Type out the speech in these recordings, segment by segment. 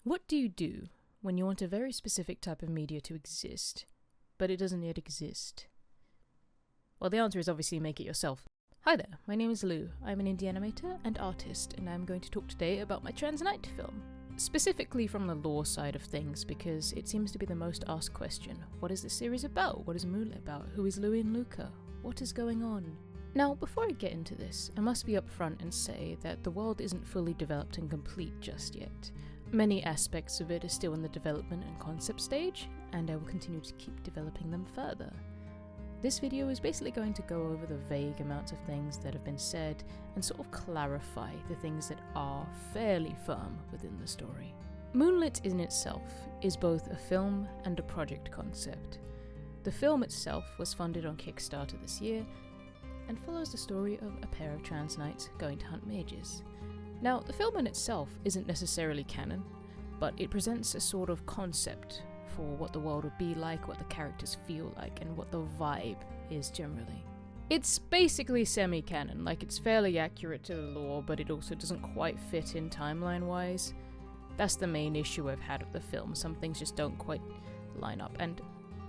What do you do when you want a very specific type of media to exist, but it doesn't yet exist? Well, the answer is obviously make it yourself. Hi there, my name is Lou. I'm an indie animator and artist, and I'm going to talk today about my Trans Night film. Specifically from the lore side of things, because it seems to be the most asked question. What is this series about? What is Moonlit about? Who is Louis and Luca? What is going on? Now, before I get into this, I must be upfront and say that the world isn't fully developed and complete just yet. Many aspects of it are still in the development and concept stage, and I will continue to keep developing them further. This video is basically going to go over the vague amounts of things that have been said and sort of clarify the things that are fairly firm within the story. Moonlit in itself is both a film and a project concept. The film itself was funded on Kickstarter this year and follows the story of a pair of trans knights going to hunt mages. Now, the film in itself isn't necessarily canon, but it presents a sort of concept for what the world would be like, what the characters feel like, and what the vibe is generally. It's basically semi-canon, like it's fairly accurate to the lore, but it also doesn't quite fit in timeline-wise. That's the main issue I've had with the film. Some things just don't quite line up, and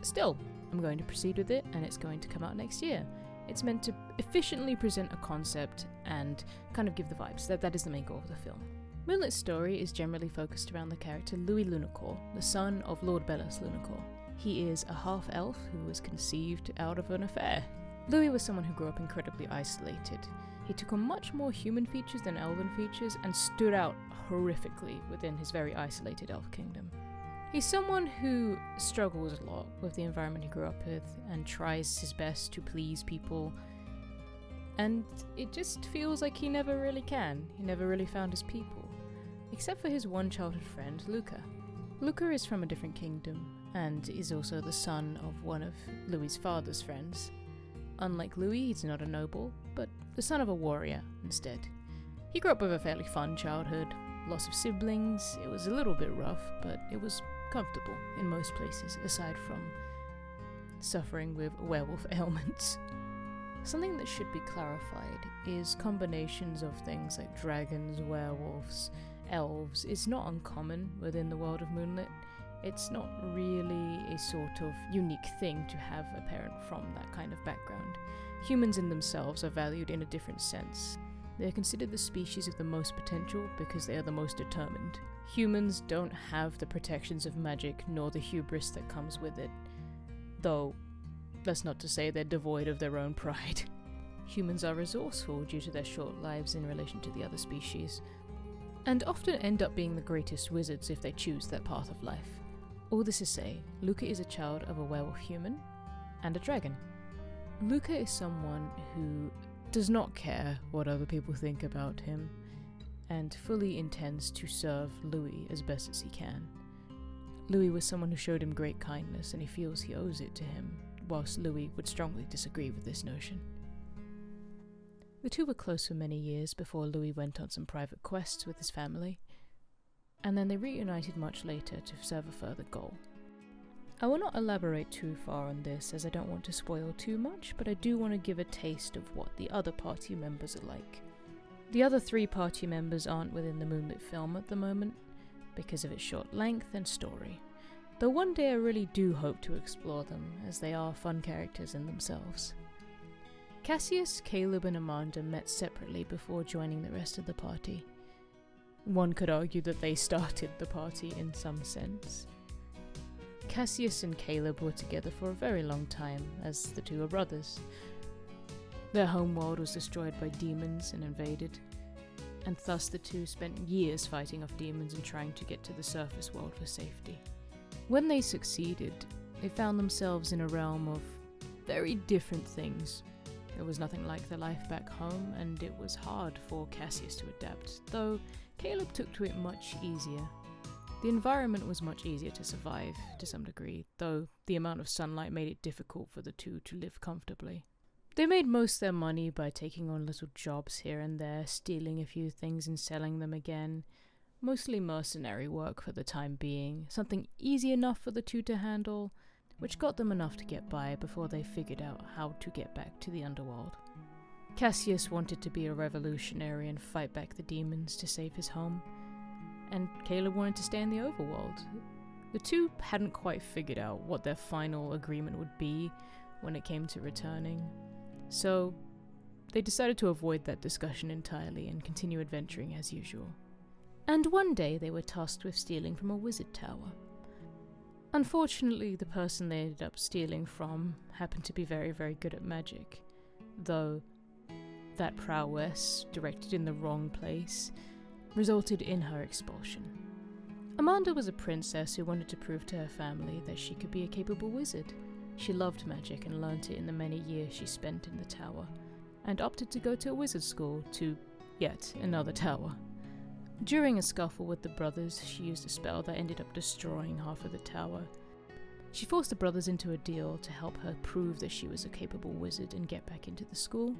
still, I'm going to proceed with it, and it's going to come out next year. It's meant to efficiently present a concept and kind of give the vibes. That is the main goal of the film. Moonlit's story is generally focused around the character Louis Lunacore, the son of Lord Bellas Lunacore. He is a half-elf who was conceived out of an affair. Louis was someone who grew up incredibly isolated. He took on much more human features than elven features and stood out horrifically within his very isolated elf kingdom. He's someone who struggles a lot with the environment he grew up with and tries his best to please people, and it just feels like he never really can. He never really found his people. Except for his one childhood friend, Luca. Luca is from a different kingdom, and is also the son of one of Louis' father's friends. Unlike Louis, he's not a noble, but the son of a warrior instead. He grew up with a fairly fun childhood, lots of siblings. It was a little bit rough, but it was comfortable in most places, aside from suffering with werewolf ailments. Something that should be clarified is combinations of things like dragons, werewolves, elves is not uncommon within the world of Moonlit. It's not really a sort of unique thing to have a parent from that kind of background. Humans in themselves are valued in a different sense. They are considered the species of the most potential because they are the most determined. Humans don't have the protections of magic nor the hubris that comes with it, though that's not to say they're devoid of their own pride. Humans are resourceful due to their short lives in relation to the other species, and often end up being the greatest wizards if they choose that path of life. All this to say, Luca is a child of a werewolf human and a dragon. Luca is someone who does not care what other people think about him, and fully intends to serve Louis as best as he can. Louis was someone who showed him great kindness, and he feels he owes it to him, whilst Louis would strongly disagree with this notion. The two were close for many years before Louis went on some private quests with his family, and then they reunited much later to serve a further goal. I will not elaborate too far on this as I don't want to spoil too much, but I do want to give a taste of what the other party members are like. The other three party members aren't within the Moonlit film at the moment because of its short length and story, though one day I really do hope to explore them as they are fun characters in themselves. Cassius, Caleb and Amanda met separately before joining the rest of the party. One could argue that they started the party in some sense. Cassius and Caleb were together for a very long time, as the two are brothers. Their homeworld was destroyed by demons and invaded, and thus the two spent years fighting off demons and trying to get to the surface world for safety. When they succeeded, they found themselves in a realm of very different things. It was nothing like their life back home, and it was hard for Cassius to adapt, though Caleb took to it much easier. The environment was much easier to survive, to some degree, though the amount of sunlight made it difficult for the two to live comfortably. They made most of their money by taking on little jobs here and there, stealing a few things and selling them again. Mostly mercenary work for the time being, something easy enough for the two to handle, which got them enough to get by before they figured out how to get back to the underworld. Cassius wanted to be a revolutionary and fight back the demons to save his home, and Caleb wanted to stay in the overworld. The two hadn't quite figured out what their final agreement would be when it came to returning, so they decided to avoid that discussion entirely and continue adventuring as usual. And one day they were tasked with stealing from a wizard tower. Unfortunately, the person they ended up stealing from happened to be very, very good at magic, though that prowess, directed in the wrong place, resulted in her expulsion. Amanda was a princess who wanted to prove to her family that she could be a capable wizard. She loved magic and learnt it in the many years she spent in the tower, and opted to go to a wizard school to yet another tower. During a scuffle with the brothers, she used a spell that ended up destroying half of the tower. She forced the brothers into a deal to help her prove that she was a capable wizard and get back into the school.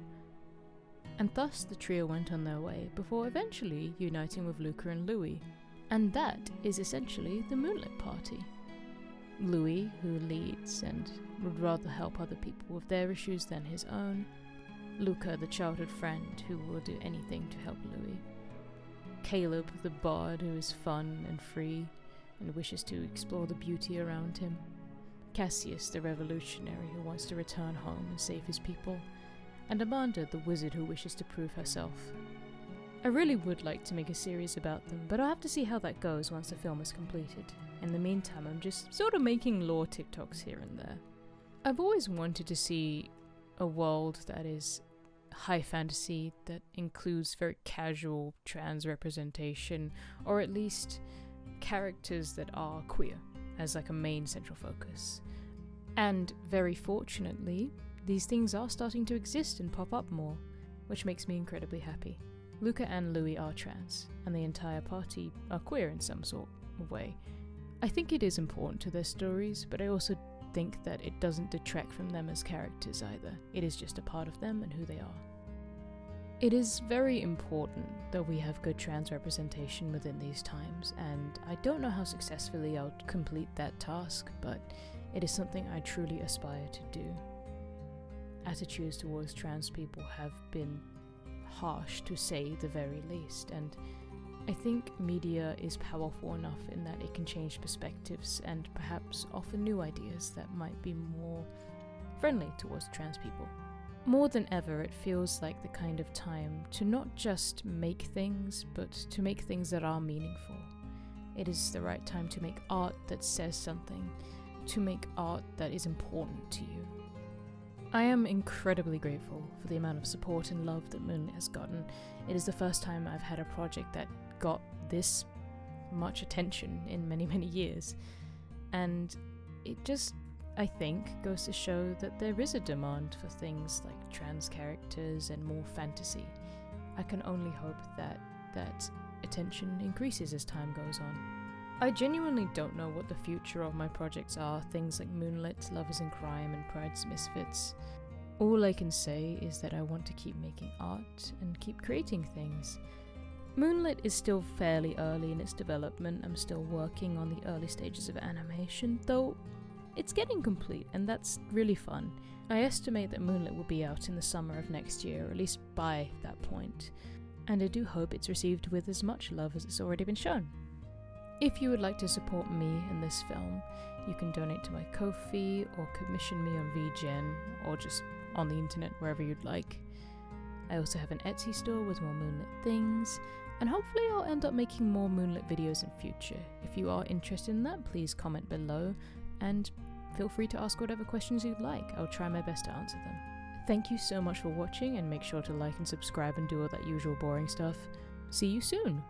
And thus the trio went on their way, before eventually uniting with Luca and Louis. And that is essentially the Moonlit Party. Louis, who leads and would rather help other people with their issues than his own. Luca, the childhood friend who will do anything to help Louis. Caleb, the bard who is fun and free and wishes to explore the beauty around him. Cassius, the revolutionary who wants to return home and save his people. And Amanda, the wizard who wishes to prove herself. I really would like to make a series about them, but I'll have to see how that goes once the film is completed. In the meantime, I'm just sort of making lore TikToks here and there. I've always wanted to see a world that is high fantasy, that includes very casual trans representation, or at least characters that are queer as like a main central focus. And very fortunately, these things are starting to exist and pop up more, which makes me incredibly happy. Luca and Louis are trans, and the entire party are queer in some sort of way. I think it is important to their stories, but I also think that it doesn't detract from them as characters either. It is just a part of them and who they are. It is very important that we have good trans representation within these times, and I don't know how successfully I'll complete that task, but it is something I truly aspire to do. Attitudes towards trans people have been harsh, to say the very least, and I think media is powerful enough in that it can change perspectives and perhaps offer new ideas that might be more friendly towards trans people. More than ever, it feels like the kind of time to not just make things, but to make things that are meaningful. It is the right time to make art that says something, to make art that is important to you. I am incredibly grateful for the amount of support and love that Moonlit has gotten. It is the first time I've had a project that got this much attention in many, many years. And it just, I think, goes to show that there is a demand for things like trans characters and more fantasy. I can only hope that that attention increases as time goes on. I genuinely don't know what the future of my projects are, things like Moonlit, Lovers in Crime, and Pride's Misfits. All I can say is that I want to keep making art and keep creating things. Moonlit is still fairly early in its development. I'm still working on the early stages of animation, though it's getting complete, and that's really fun. I estimate that Moonlit will be out in the summer of next year, or at least by that point, and I do hope it's received with as much love as it's already been shown. If you would like to support me in this film, you can donate to my Ko-fi or commission me on VGen or just on the internet, wherever you'd like. I also have an Etsy store with more Moonlit things, and hopefully I'll end up making more Moonlit videos in future. If you are interested in that, please comment below and feel free to ask whatever questions you'd like. I'll try my best to answer them. Thank you so much for watching, and make sure to like and subscribe and do all that usual boring stuff. See you soon!